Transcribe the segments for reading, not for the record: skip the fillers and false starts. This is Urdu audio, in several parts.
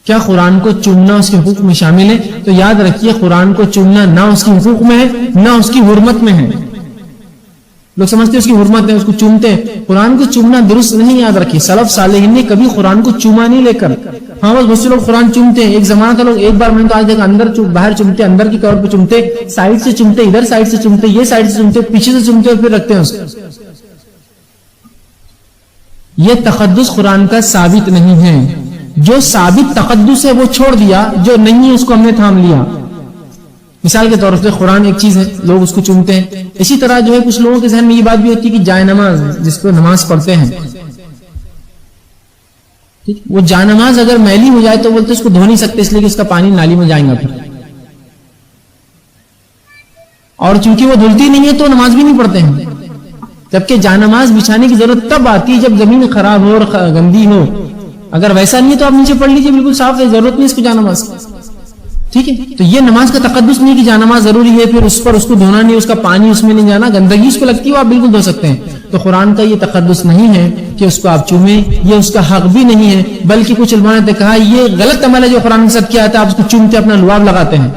کیا قرآن کو چومنا اس کے حقوق میں شامل ہے؟ تو یاد رکھیے قرآن کو چومنا نہ اس کے حقوق میں ہے نہ اس کی حرمت میں ہے. لوگ سمجھتے ہیں اس کی حرمت ہے، اس کو چومتے ہیں. قرآن کو چومنا درست نہیں. یاد رکھیے سلف صالحین نے کبھی قرآن کو چوما نہیں لے کر. ہاں بس بہت سے لوگ قرآن چومتے ہیں. ایک زمانہ تھا لوگ ایک بار میں نے تو آج دیکھا اندر باہر چومتے، اندر کی کور پہ چومتے، سائڈ سے چومتے، ادھر سائڈ سے چومتے، یہ سائڈ سے چومتے، پیچھے سے چومتے اور پھر رکھتے ہیں اس کو. یہ تقدس قرآن کا ثابت نہیں ہے. جو ثابت تقدس ہے وہ چھوڑ دیا، جو نہیں ہے اس کو ہم نے تھام لیا. مثال کے طور پر قرآن ایک چیز ہے، لوگ اس کو چومتے ہیں. اسی طرح جو ہے کچھ لوگوں کے ذہن میں یہ بات بھی ہوتی ہے کہ جائے نماز جس کو نماز پڑھتے ہیں، وہ جائے نماز اگر میلی ہو جائے تو بولتے اس کو دھو نہیں سکتے اس لیے کہ اس کا پانی نالی میں جائیں گا پھر. اور چونکہ وہ دھلتی نہیں ہے تو نماز بھی نہیں پڑھتے ہیں. جبکہ جائے نماز بچھانے کی ضرورت تب آتی ہے جب زمین خراب ہو اور گندی ہو. اگر ویسا نہیں ہے تو آپ نیچے پڑھ لیجیے، بالکل صاف ہے، ضرورت نہیں اس کو جائے نماز کی. ٹھیک ہے، تو یہ نماز کا تقدس نہیں کہ جائے نماز ضروری ہے پھر اس پر اس کو دھونا نہیں، اس کا پانی اس میں نہیں جانا، گندگی اس کو لگتی ہے وہ آپ بالکل دھو سکتے ہیں. تو قرآن کا یہ تقدس نہیں ہے کہ اس کو آپ چومیں، یہ اس کا حق بھی نہیں ہے. بلکہ کچھ علماء نے کہا یہ غلط عمل ہے جو قرآن کے ساتھ کیا آتا ہے. آپ اس کو چومتے اپنا لعاب لگاتے ہیں،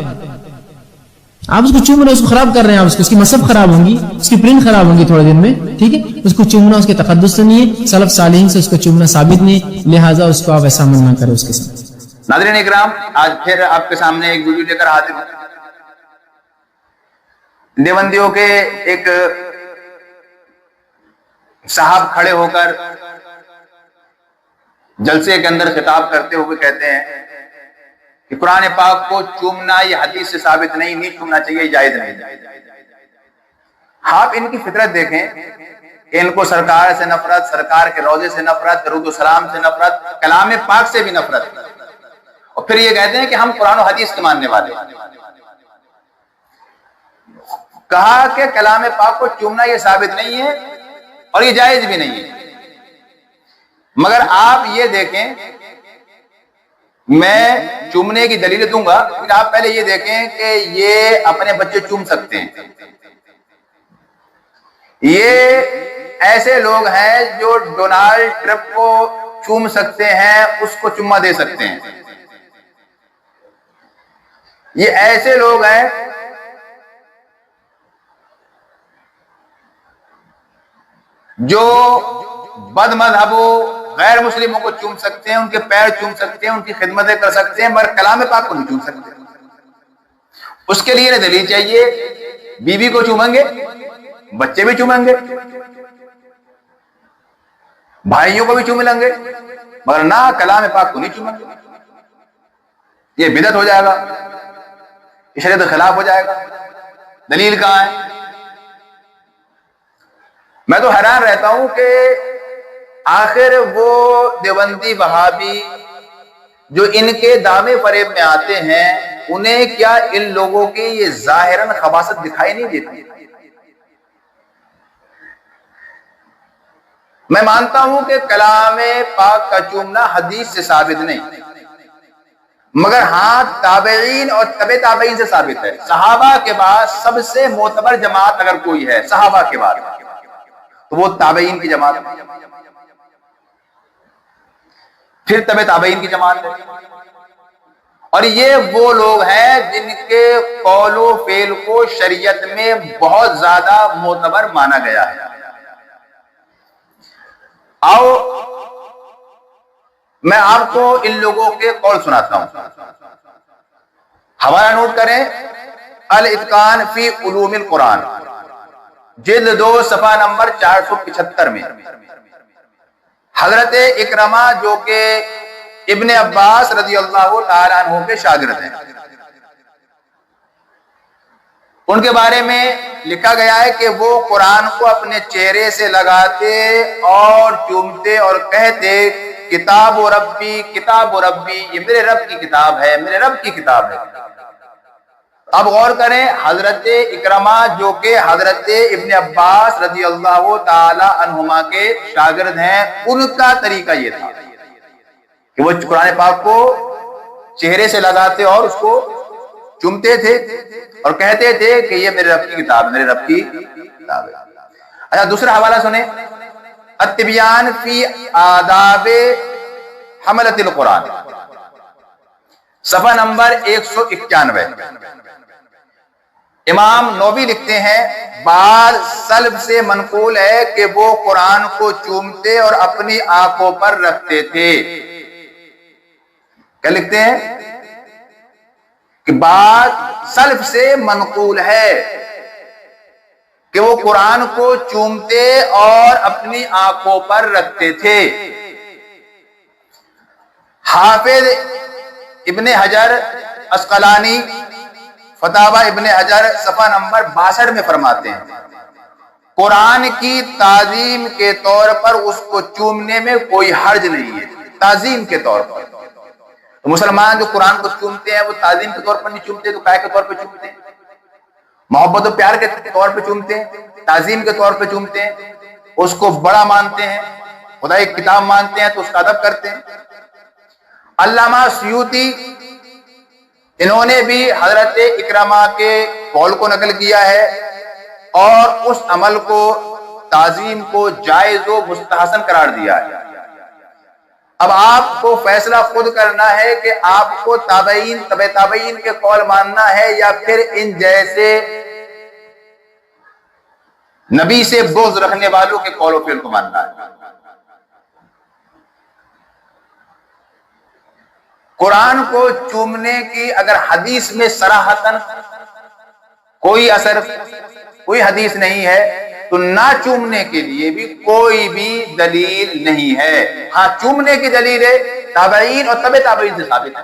آپ اس کو چوم رہے، اس کو خراب کر رہے ہیں. آپ اس کی مصحف خراب ہوں گی، اس کی پرنٹ خراب ہوں گی تھوڑے دن میں. ٹھیک ہے، اس کو چومنا اس کے تقدس سے نہیں ہے، سلف صالحین سے اس کو چومنا ثابت نہیں، لہٰذا اس کو آپ ایسا عمل نہ کریں اس کے ساتھ. ناظرین اکرام، آج پھر آپ کے سامنے ایک ویڈیو لے کر حاضر ہوں. دیوبندیوں کے ایک صاحب کھڑے ہو کر جلسے کے اندر خطاب کرتے ہوئے کہتے ہیں کہ قرآن پاک کو چومنا یہ حدیث سے ثابت نہیں چومنا چاہیے، جائز نہیں. آپ ان کی فطرت دیکھیں کہ ان کو سرکار سے نفرت، سرکار کے روضے سے نفرت، درود و سلام سے نفرت، کلام پاک سے بھی نفرت، اور پھر یہ کہتے ہیں کہ ہم قرآن و حدیث کے ماننے والے. کہا کہ کلام پاک کو چومنا یہ ثابت نہیں ہے اور یہ جائز بھی نہیں ہے. مگر آپ یہ دیکھیں، میں چومنے کی دلیل دوں گا لیکن آپ پہلے یہ دیکھیں کہ یہ اپنے بچے چوم سکتے ہیں. یہ ایسے لوگ ہیں جو ڈونالڈ ٹرمپ کو چوم سکتے ہیں، اس کو چما دے سکتے ہیں. یہ ایسے لوگ ہیں جو بد مذہبوں غیر مسلموں کو چوم سکتے ہیں، ان کے پیر چوم سکتے ہیں، ان کی خدمتیں کر سکتے ہیں، مگر کلام پاک کو نہیں چوم سکتے. اس کے لیے دلیل چاہیے. بیوی کو چومیں گے، بچے بھی چومیں گے، بھائیوں کو بھی چوم لیں گے، مگر نہ کلام پاک کو نہیں چومیں گے. یہ بدعت ہو جائے گا، شریعت کے خلاف ہو جائے گا. دلیل کہاں ہے؟ میں تو حیران رہتا ہوں کہ آخر وہ دیوبندی وہابی جو ان کے دامے فریب میں آتے ہیں، انہیں کیا ان لوگوں کی یہ ظاہراً خباثت دکھائی نہیں دیتی؟ میں مانتا ہوں کہ کلام پاک کا چومنا حدیث سے ثابت نہیں، مگر ہاں تابعین اور تبع تابعین سے ثابت ہے. صحابہ کے بعد سب سے معتبر جماعت اگر کوئی ہے صحابہ کے بعد تو وہ تابعین کی جماعت ہے، پھر تبع تابعین کی جماعت ہے. اور یہ وہ لوگ ہیں جن کے قول و فعل کو شریعت میں بہت زیادہ معتبر مانا گیا ہے. آؤ میں آپ کو ان لوگوں کے قول سناتا ہوں. حوالہ نوٹ کریں، الاتقان فی علوم القرآن، جلد 2 صفحہ نمبر 475 میں حضرت اکرمہ جو کہ ابن عباس رضی اللہ تعالیٰ عنہ کے شاگرد ہیں، ان کے بارے میں لکھا گیا ہے کہ وہ قرآن کو اپنے چہرے سے لگاتے اور چومتے اور کہتے کتاب و ربی، کتاب و ربی، یہ میرے رب کی کتاب ہے، میرے رب کی کتاب ہے. اب غور کریں، حضرت اکرمہ جو کہ حضرت ابن عباس رضی اللہ تعالی عنہما کے شاگرد ہیں، ان کا طریقہ یہ تھا کہ وہ قرآن پاک کو چہرے سے لگاتے اور اس کو چومتے تھے اور کہتے تھے کہ یہ میرے رب کی کتاب، میرے رب کی کتاب ہے. اچھا دوسرا حوالہ سنیں، التبیان فی آداب حملۃ القرآن، صفحہ نمبر 191. امام نووی لکھتے ہیں بعض سلف سے منقول ہے کہ وہ قرآن کو چومتے اور اپنی آنکھوں پر رکھتے تھے. کیا لکھتے ہیں کہ بعض سلف سے منقول ہے کہ وہ قرآن کو چومتے اور اپنی آنکھوں پر رکھتے تھے. حافظ ابن حجر اسقلانی فتاوی ابن حجر صفحہ نمبر 62 میں فرماتے ہیں قرآن کی تعظیم کے طور پر اس کو چومنے میں کوئی حرج نہیں ہے. تعظیم کے طور پر تو مسلمان جو قرآن کو چومتے ہیں وہ تعظیم کے طور پر نہیں چومتے تو کائے کے طور پر چومتے ہیں؟ محبت و پیار کے طور پہ چومتے ہیں, تعظیم کے طور پہ چومتے ہیں, اس کو بڑا مانتے ہیں, خدا کی کتاب مانتے ہیں تو اس کا ادب کرتے ہیں. علامہ سیوطی انہوں نے بھی حضرت اکرمہ کے قول کو نقل کیا ہے اور اس عمل کو تعظیم کو جائز و مستحسن قرار دیا ہے. اب آپ کو فیصلہ خود کرنا ہے کہ آپ کو تابعین تبع تابعین کے قول ماننا ہے یا پھر ان جیسے نبی سے بغض رکھنے والوں کے قول و فعل کو ماننا ہے. قرآن کو چومنے کی اگر حدیث میں صراحتاً کوئی اثر کوئی حدیث نہیں ہے تو نہ چومنے کے لیے بھی کوئی بھی دلیل نہیں ہے. ہاں چومنے کی دلیل ہے تابعین اور تبع تابعین سے ثابت ہے,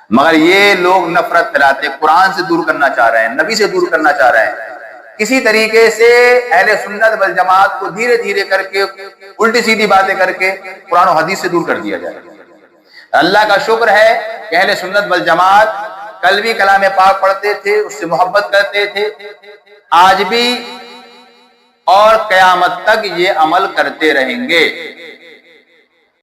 مگر یہ لوگ نفرت پھیلاتے قرآن سے دور کرنا چاہ رہے ہیں, نبی سے دور کرنا چاہ رہے ہیں. کسی طریقے سے اہل سنت والجماعت کو دھیرے دھیرے کر کے الٹی سیدھی باتیں کر کے قرآن و حدیث سے دور کر دیا جائے. اللہ کا شکر ہے کہ اہل سنت والجماعت کل بھی کلام پاک پڑھتے تھے, اس سے محبت کرتے تھے, آج بھی اور قیامت تک یہ عمل کرتے رہیں گے.